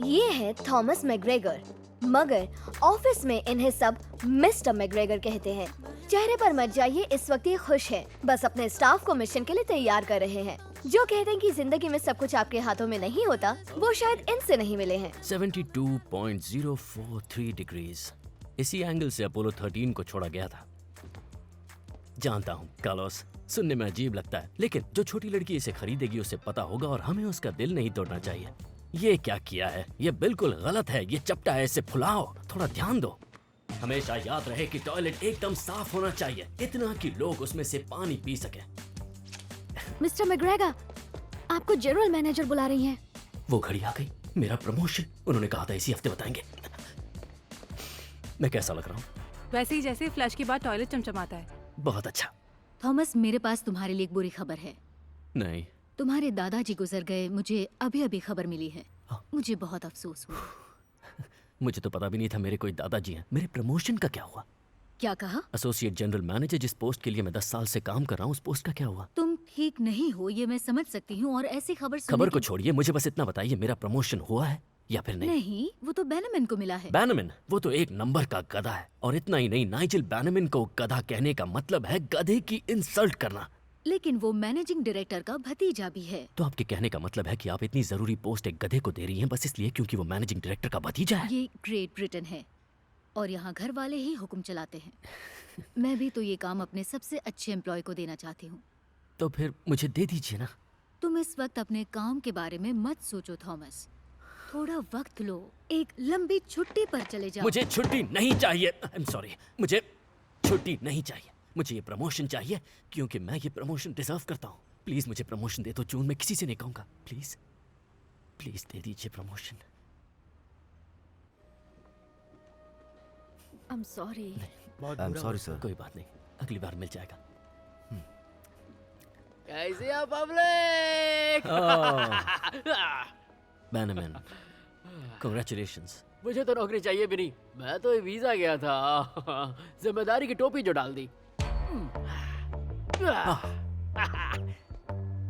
ये है Thomas McGregor, मगर ऑफिस में इन्हें सब मिस्टर मैकग्रेगर कहते हैं। चेहरे पर मत जाइए, इस वक्त ये खुश हैं, बस अपने स्टाफ को मिशन के लिए तैयार कर रहे हैं। जो कहते हैं कि जिंदगी में सब कुछ आपके हाथों में नहीं होता, वो शायद इनसे नहीं मिले हैं। 72.043 डिग्रीज। इसी एंगल से अपोलो 13 को छोड़ा गया था। जानता हूँ कार्लोस, सुनने में अजीब लगता है, लेकिन जो छोटी लड़की इसे खरीदेगी उसे पता होगा और हमें उसका दिल नहीं तोड़ना चाहिए। ये क्या किया है? ये बिल्कुल गलत है, ये चपटा है, इसे फुलाओ, थोड़ा ध्यान दो। हमेशा याद रहे कि टॉयलेट एकदम साफ होना चाहिए, इतना कि लोग उसमें से पानी पी सके। मिस्टर मैकग्रेगर, आपको जनरल मैनेजर बुला रही हैं। वो घड़ी आ गई, मेरा प्रमोशन। उन्होंने कहा था इसी हफ्ते बताएंगे। मैं कैसा लग रहा हूँ? वैसे ही जैसे फ्लश के बाद टॉयलेट चमचमाता है। बहुत अच्छा। थॉमस, मेरे पास तुम्हारे लिए एक बुरी खबर है। नहीं। तुम्हारे दादाजी गुजर गए, मुझे अभी अभी खबर मिली है। हाँ। मुझे बहुत अफसोस हुआ। मुझे तो पता भी नहीं था मेरे कोई दादाजी हैं। मेरे प्रमोशन का क्या हुआ? क्या कहा? एसोसिएट जनरल मैनेजर, जिस पोस्ट के लिए मैं 10 साल से काम कर रहा हूँ, उस पोस्ट का क्या हुआ? तुम ठीक नहीं हो, ये मैं समझ सकती हूँ, और ऐसी खबर खबर को छोड़िए, मुझे बस इतना बताइए, मेरा प्रमोशन हुआ है या फिर नहीं? नहीं, वो तो बैनमैन को मिला है। बैनमैन? वो तो एक नंबर का गधा है। और इतना ही नहीं, नाइजेल बैनमैन को गधा कहने का मतलब है गधे की इंसल्ट करना। लेकिन वो मैनेजिंग डायरेक्टर का भतीजा भी है। तो आपके कहने का मतलब है कि आप इतनी जरूरी पोस्ट एक गधे को दे रही हैं बस इसलिए क्योंकि वो मैनेजिंग डायरेक्टर का भतीजा है? ये ग्रेट ब्रिटेन है और यहाँ घर वाले ही हुक्म चलाते हैं। मैं भी तो ये काम अपने सबसे अच्छे एम्प्लॉय को देना चाहती हूँ। तो फिर मुझे दे दीजिए ना। तुम इस वक्त अपने काम के बारे में मत सोचो थॉमस, थोड़ा वक्त लो, एक लंबी छुट्टी पर चले जाओ। मुझे छुट्टी नहीं चाहिए। आई एम सॉरी, मुझे छुट्टी नहीं चाहिए। मुझे ये प्रमोशन चाहिए क्योंकि मैं ये प्रमोशन डिजर्व करता हूँ। प्लीज मुझे प्रमोशन दे दो जून, मैं किसी से नहीं कहूँगा। प्लीज प्लीज दे दीजिए promotion. I am sorry. I am sorry sir. कोई बात नहीं, अगली बार मिल जाएगा। कैसे हो पब्लिक? बैनमैन, कांग्रेचुलेशंस। मुझे तो नौकरी चाहिए भी नहीं, मैं तो वीजा गया था। जिम्मेदारी की टोपी जो डाल दी।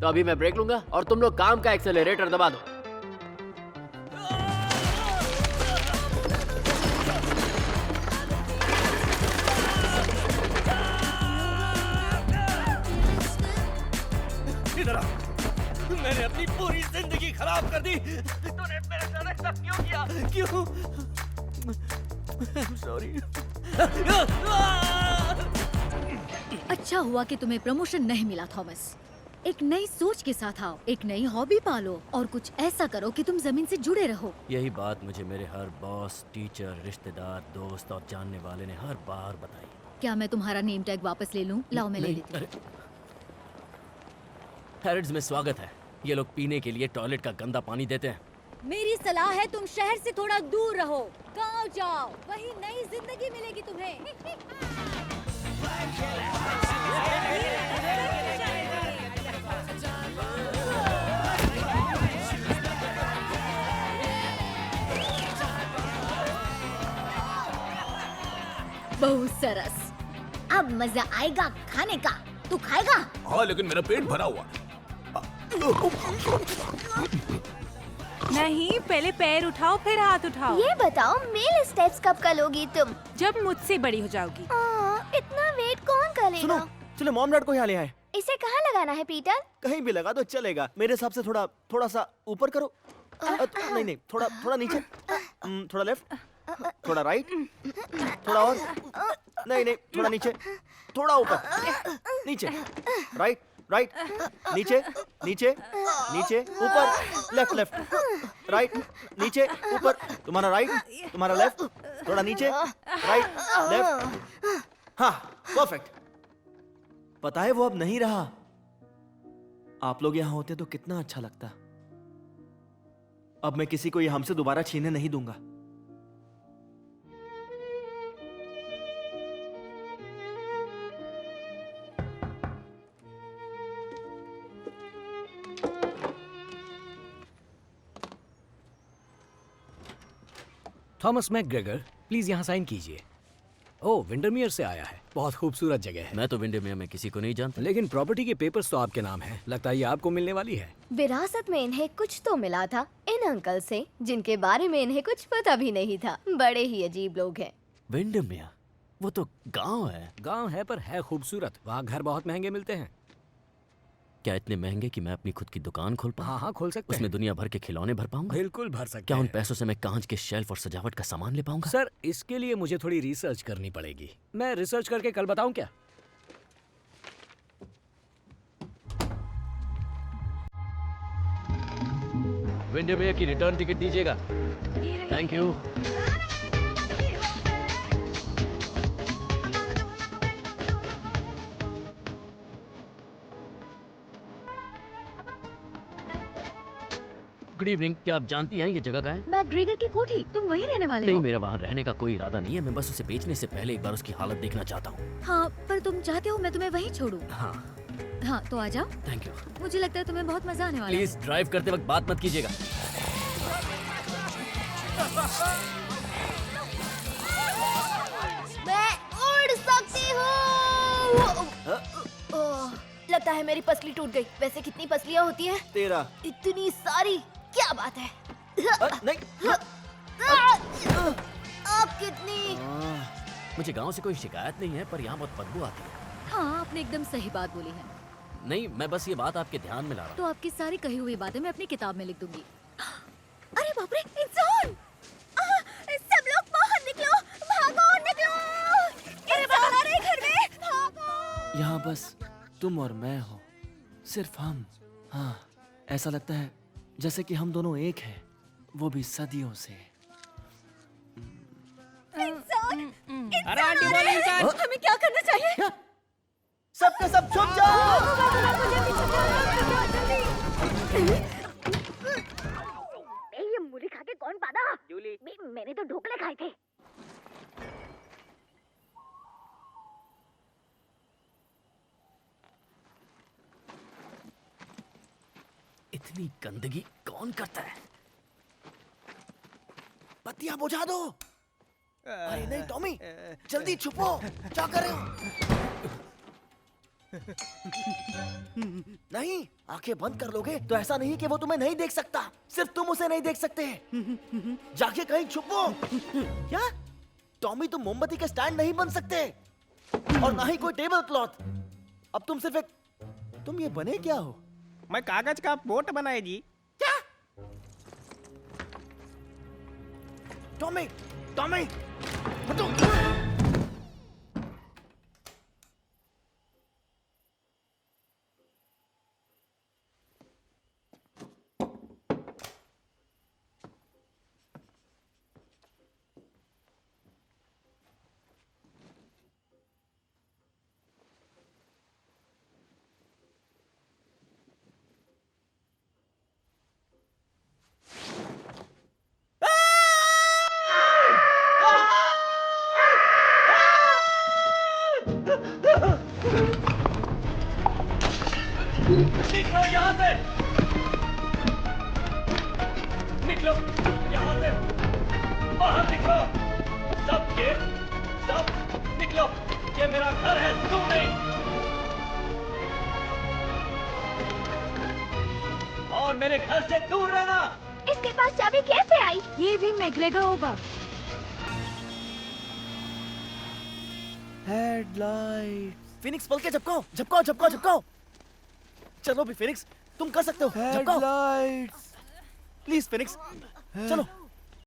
तो अभी मैं ब्रेक लूंगा और तुम लोग काम का एक्सेलरेटर दबा दो। मैंने अपनी पूरी जिंदगी खराब कर दी। तूने मेरे साथ ऐसा क्यों किया? क्यों? सॉरी। अच्छा हुआ कि तुम्हें प्रमोशन नहीं मिला थॉमस। एक नई सोच के साथ आओ, एक नई हॉबी पालो और कुछ ऐसा करो कि तुम जमीन से जुड़े रहो। यही बात मुझे मेरे हर बॉस, टीचर, रिश्तेदार, दोस्त और जानने वाले ने हर बार बताई। क्या मैं तुम्हारा नेम टैग वापस ले लूं? लाओ, मैं ले नहीं, लेती हूँ। हैरिड्स में स्वागत है। ये लोग पीने के लिए टॉयलेट का गंदा पानी देते हैं। मेरी सलाह है तुम शहर से थोड़ा दूर रहो, गांव जाओ, वही नई जिंदगी मिलेगी तुम्हें। बहुत सरस। अब मजा आएगा खाने का। तू खाएगा? हाँ, लेकिन मेरा पेट भरा हुआ। नहीं, पहले पैर उठाओ फिर हाथ उठाओ। ये बताओ, मेल स्टेप्स कब करोगी तुम? जब मुझसे बड़ी हो जाओगी। इतना वेट कौन करेगा? चलो मॉम डैड को यहाँ ले आए। इसे कहाँ लगाना है पीटर? कहीं भी लगा दो चलेगा। मेरे हिसाब से थोड़ा सा ऊपर करो। नहीं, थोड़ा नीचे। थोड़ा लेफ्ट, थोड़ा राइट, थोड़ा और। नहीं, थोड़ा नीचे, थोड़ा ऊपर, नीचे, राइट, नीचे, ऊपर, लेफ्ट, राइट, नीचे, ऊपर। तुम्हारा राइट, तुम्हारा लेफ्ट, थोड़ा नीचे, राइट, लेफ्ट। हाँ, परफेक्ट। पता है वो अब नहीं रहा। आप लोग यहाँ होते तो कितना अच्छा लगता। अब मैं किसी को ये हमसे दोबारा छीनने नहीं दूंगा। थॉमस मैकग्रेगर, प्लीज यहाँ साइन कीजिए। ओ विंडरमियर से आया है, बहुत खूबसूरत जगह है। मैं तो विंडरमेयर में किसी को नहीं जानता। लेकिन प्रॉपर्टी के पेपर्स तो आपके नाम हैं। लगता है ये आपको मिलने वाली है। विरासत में इन्हें कुछ तो मिला था इन अंकल से, जिनके बारे में इन्हें कुछ पता भी नहीं था। बड़े ही अजीब लोग हैं। विंडरमेयर, वो तो गांव है। गांव है पर है खूबसूरत। वहाँ घर बहुत महंगे मिलते हैं। क्या इतने महंगे कि मैं अपनी खुद की दुकान खोल पाऊँ? हाँ हाँ खोल सकते उसमें हैं। दुनिया भर के खिलौने भर पाऊंगा? बिल्कुल भर सकते क्या उन हैं। पैसों से मैं कांच के शेल्फ और सजावट का सामान ले पाऊंगा? सर इसके लिए मुझे थोड़ी रिसर्च करनी पड़ेगी। मैं रिसर्च करके कल बताऊं क्या? विंडरमेयर की रिटर्न टिकट दीजिएगा। Thank you. Good evening. क्या आप जानती हैं ये जगह कहाँ है? मैकग्रेगर की कोठी, तुम वहीं रहने वाले नहीं, हो? मेरा वहाँ रहने का कोई इरादा नहीं है। मैं बस उसे बेचने से पहले एक बार उसकी हालत देखना चाहता हूँ। हाँ, पर तुम चाहते हो मैं तुम्हें वहीं छोड़ूं? हाँ, हाँ, तो आ जाओ। Thank you. मुझे लगता है तुम्हें बहुत मजा आने वाला है। प्लीज ड्राइव करते वक्त बात मत कीजिएगा। मैं उड़ सकती हूँ। लगता है मेरी पसली टूट गई। वैसे कितनी पसलियाँ होती हैं? 13। इतनी सारी, क्या बात है। नहीं। अब कितनी? मुझे गांव से कोई शिकायत नहीं है, पर यहाँ बहुत बदबू आती है। हाँ, आपने एकदम सही बात बोली है। नहीं, मैं बस ये बात आपके ध्यान में ला रहा हूँ। तो आपकी सारी कही हुई बातें मैं अपनी किताब में लिख दूंगी। अरे बाप रे, इंसान! सब लोग बाहर निकलो, भागो, निकलो! इंसान आ रहे हैं घर में, भागो! यहाँ बस तुम और मैं हो, सिर्फ हम। हाँ, ऐसा लगता है जैसे कि हम दोनों एक हैं, वो भी सदियों से। अरे आंटी बोलो इंसान। हमें क्या करना चाहिए? सबके सब छुप जाओ। ये मूली खा के कौन पादा? जूली। मैंने तो ढोकले खाए थे। इतनी गंदगी कौन करता है? बत्तियां बुझा दो। अरे नहीं टॉमी, जल्दी छुपो। क्या कर रहे हो? नहीं, आंखें बंद कर लोगे तो ऐसा नहीं कि वो तुम्हें नहीं देख सकता। सिर्फ तुम उसे नहीं देख सकते। जाके कहीं छुपो। क्या? टॉमी, तुम मोमबत्ती के स्टैंड नहीं बन सकते, और ना ही कोई टेबल क्लॉथ। अब तुम सिर्फ एक, तुम ये बने क्या हो? मैं कागज का बोट बनाए जी। क्या? टॉमी, टॉमी, हटो। निकलो यहाँ से! निकलो यहाँ से! बाहर निकलो! सब निकलो! ये मेरा घर है, तुम नहीं! और मेरे घर से दूर रहना! इसके पास चाबी कैसे आई? ये भी मैकग्रेगर होगा। हेडलाइट। फिनिक्स, पल के झपकाओ, झपकाओ, झपकाओ, झपकाओ। चलो भी फिनिक्स, तुम कर सकते हो। झपकाओ। प्लीज फिनिक्स, चलो।